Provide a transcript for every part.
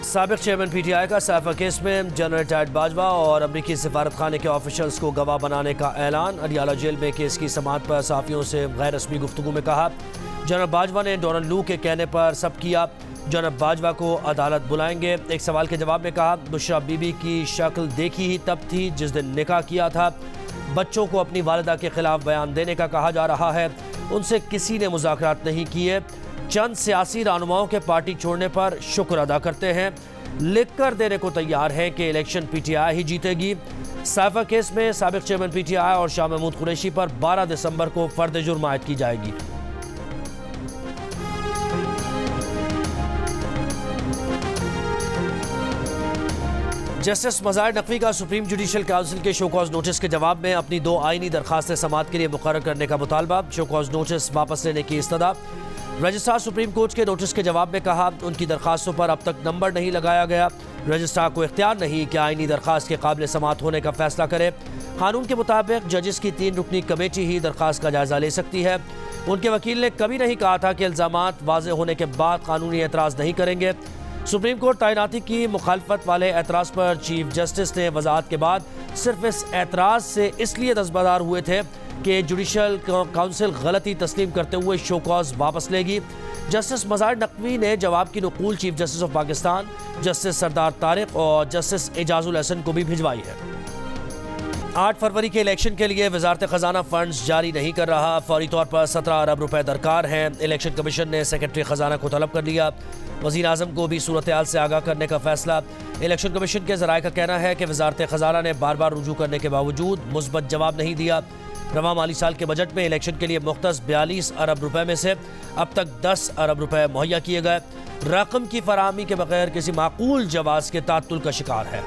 साबिक chairman PTI का cipher case में जनरल टाइड बाजवा और अमरीकी सिफारत खाने के ऑफिशियल्स को गवाह बनाने का ऐलान। अडियाला जेल में केस की समाअत पर सहाफियों से गैर रस्मी गुफ्तगू में कहा, जनरल बाजवा ने डोनाल्ड लू के कहने पर सब किया, जनरल बाजवा को अदालत बुलाएंगे। एक सवाल के जवाब में कहा, बुशरा बीबी की शक्ल देखी ही तब थी जिस दिन निकाह किया था। बच्चों को अपनी वालिदा के खिलाफ बयान देने का कहा जा रहा है, उनसे किसी ने मुज़ाकरात नहीं किए। चंद सियासी रहनुमाओं के पार्टी छोड़ने पर शुक्र अदा करते हैं, लिख कर देने को तैयार हैं कि इलेक्शन पीटीआई ही जीतेगी। साइफर केस में साबिक चेयरमैन पीटीआई और शाह महमूद कुरैशी पर 12 दिसंबर को फर्द जुर्म आयद की जाएगी। जस्टिस मज़ाहिर नकवी का सुप्रीम जुडिशल काउंसिल के शोकॉज नोटिस के जवाब में अपनी 2 आईनी दरखास्तें समाअत के लिए मुकर्रर करने का मुतालबा। शोकॉज नोटिस वापस लेने की इस्तदा। रजिस्ट्रार सुप्रीम कोर्ट के नोटिस के जवाब में कहा, उनकी दरखास्तों पर अब तक नंबर नहीं लगाया गया। रजिस्ट्रार को इख्तियार नहीं कि आईनी दरखास्त के काबिल समाअत होने का फैसला करे। कानून के मुताबिक जजिस की 3 रुकनी कमेटी ही दरखास्त का जायजा ले सकती है। उनके वकील ने कभी नहीं कहा था कि इल्ज़ामात वाज़े होने के बाद कानूनी एतराज़ नहीं करेंगे। सुप्रीम कोर्ट तैनाती की मुखालफत वाले एतराज़ पर चीफ जस्टिस ने वजाहत के बाद सिर्फ इस एतराज़ से इसलिए दस्तबरदार हुए थे कि जुडिशल काउंसिल गलती तस्लीम करते हुए शो कॉज वापस लेगी। जस्टिस मज़ाहिर नकवी ने जवाब की नकूल chief justice of Pakistan, justice Sardar Tariq और जस्टिस एजाजुल हसन को भी भिजवाई है। 8 फरवरी के इलेक्शन के लिए वजारत खजाना फंड्स जारी नहीं कर रहा। फौरी तौर पर 17 अरब रुपए दरकार हैं। इलेक्शन कमीशन ने सेक्रेटरी खजाना को तलब कर लिया। वज़ीर आज़म को भी सूरत हाल से आगाह करने का फैसला। इलेक्शन कमीशन के ज़राए का कहना है कि वजारत खजाना ने बार बार रुजू करने के बावजूद मुस्बत जवाब नहीं दिया। रवा माली साल के बजट में इलेक्शन के लिए मुख्तस 42 अरब रुपए में से अब तक 10 अरब रुपए मुहैया किए गए। रकम की फराहमी के बगैर किसी माकूल जवाज़ के तात्तुल का शिकार है।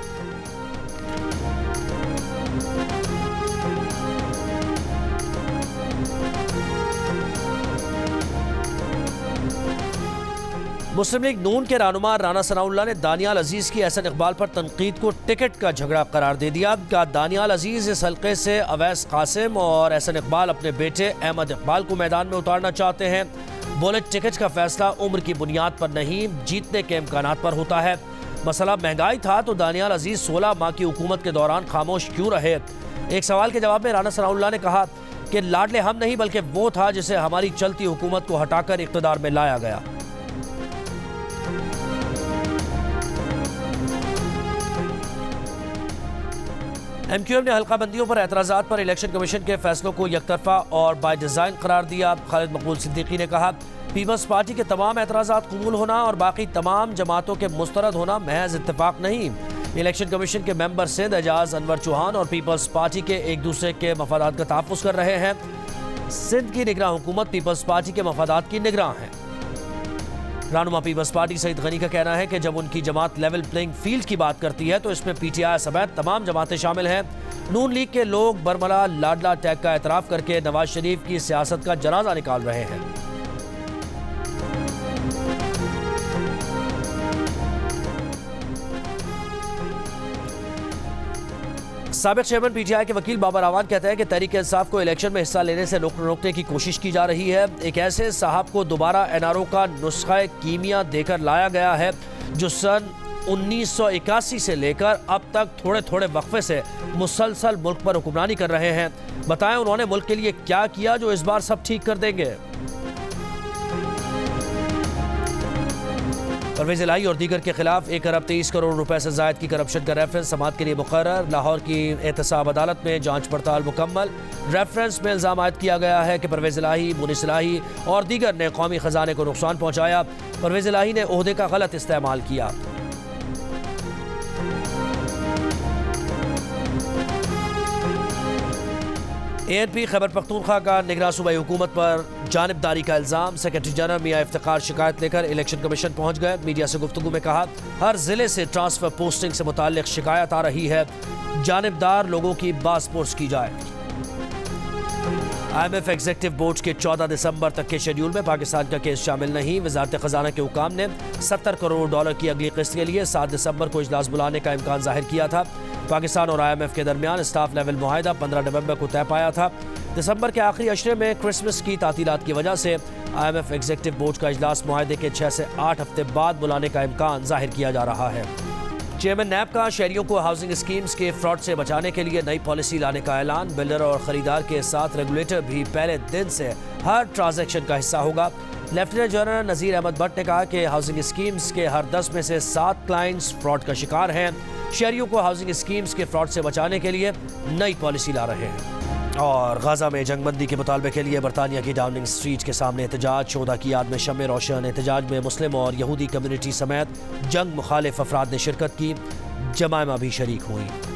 मुस्लिम लीग नून के रहनुमा राना सनाउल्लाह ने दानियाल अजीज की एहसन इकबाल पर तनकीद को टिकट का झगड़ा करार दे दिया। कहा, दानियाल अजीज इस हल्के से अवैस कासिम और एहसन इकबाल अपने बेटे अहमद इकबाल को मैदान में उतारना चाहते हैं। बोले, टिकट का फैसला उम्र की बुनियाद पर नहीं, जीतने के इम्कानात पर होता है। मसला महंगाई था तो दानियाल अजीज 16 माह की हुकूमत के दौरान खामोश क्यों रहे। एक सवाल के जवाब में राना सनाउल्लाह ने कहा कि लाडले हम नहीं बल्कि वो था जिसे हमारी चलती हुकूमत को हटाकर इक़्तिदार में लाया गया। MQM ने हल्का बंदियों पर एतराज़ात पर इलेक्शन कमीशन के फैसलों को यकतरफा और बाय डिज़ाइन करार दिया। खालिद मकबूल सिद्दीकी ने कहा, पीपल्स पार्टी के तमाम एतराज़ात कबूल होना और बाकी तमाम जमातों के मुस्तरद होना महज इत्तेफाक नहीं। इलेक्शन कमीशन के मेंबर सिंध एजाज अनवर चौहान और पीपल्स पार्टी के एक दूसरे के मफादात का तहफ़्फ़ुज़ कर रहे हैं। सिंध की निगरान हुकूमत पीपल्स पार्टी के मफादात की निगरान है। रहनुमा पीपल्स पार्टी सईद गनी का कहना है कि जब उनकी जमात लेवल प्लेइंग फील्ड की बात करती है तो इसमें पीटीआई समेत तमाम जमातें शामिल हैं। नून लीग के लोग बरमला लाडला टैग का एतराफ़ करके नवाज शरीफ की सियासत का जनाजा निकाल रहे हैं। साबिक चेयरमैन पीटीआई के वकील बाबर आवान कहते हैं कि तहरीक इंसाफ को इलेक्शन में हिस्सा लेने से रोकने की कोशिश की जा रही है। एक ऐसे साहब को दोबारा एनआरओ का नुस्खा कीमिया देकर लाया गया है जो सन 1981 से लेकर अब तक थोड़े थोड़े वक्फे से मुसलसल मुल्क पर हुक्मरानी कर रहे हैं। बताएं उन्होंने मुल्क के लिए क्या किया जो इस बार सब ठीक कर देंगे। परवेज इलाही और दीगर के खिलाफ 1 अरब 23 करोड़ रुपए से जायद की करप्शन का रेफरेंस समाअत के लिए मुकर्रर। लाहौर की एहतसाब अदालत में जांच पड़ताल मुकम्मल। रेफरेंस में इल्जाम आयद किया गया है कि परवेज इलाही, मुनिस इलाही और दीगर ने कौमी खजाने को नुकसान पहुंचाया। परवेज इलाही ने ओहदे का गलत इस्तेमाल किया। ANP खैबर पख्तूनख्वा का निगरान सूबाई हुकूमत पर जानिबदारी का इल्ज़ाम। सेक्रेटरी जनरल मियां इफ्तिखार शिकायत लेकर इलेक्शन कमीशन पहुंच गए। मीडिया से गुफ्तगू में कहा, हर जिले से ट्रांसफर पोस्टिंग से मुताल्लिक शिकायत आ रही है, जानिबदार लोगों की बासपुर्स की जाए। IMF एग्जीक्यूटिव बोर्ड के 14 दिसंबर तक के शेड्यूल में पाकिस्तान का केस शामिल नहीं। वजारत खजाना के हुकाम ने $70 करोड़ की अगली किस्त के लिए 7 दिसंबर को इजलास बुलाने का इम्कान जाहिर किया था। पाकिस्तान और IMF के दरमियान स्टाफ लेवल मुआहदा 15 नवंबर को तय पाया था। दिसंबर के आखिरी अशरे में क्रिसमस की तातीलात की वजह से IMF एग्जीक्यूटिव बोर्ड का इजलास मुआहदे के 6 से 8 हफ्ते बाद बुलाने का इम्कान जाहिर किया जा रहा है। चेयरमैन नैब का शहरियों को हाउसिंग स्कीम्स के फ्रॉड से बचाने के लिए नई पॉलिसी लाने का ऐलान। बिल्डर और खरीदार के साथ रेगुलेटर भी पहले दिन से हर ट्रांजैक्शन का हिस्सा होगा। लेफ्टिनेंट जनरल नज़ीर अहमद भट्ट ने कहा कि हाउसिंग स्कीम्स के हर 10 में से 7 क्लाइंट्स फ्रॉड का शिकार हैं। शहरियों को हाउसिंग स्कीम्स के फ्रॉड से बचाने के लिए नई पॉलिसी ला रहे हैं। और गाजा में जंगबंदी के मुतालबे के लिए बरतानिया की डाउनिंग स्ट्रीट के सामने एहतजाज। 14 की याद में शम्मे रोशन। एहतजाज में मुस्लिम और यहूदी कम्युनिटी समेत जंग मुखालिफ अफराद ने शिरकत की। जमायमा भी शरीक हुई।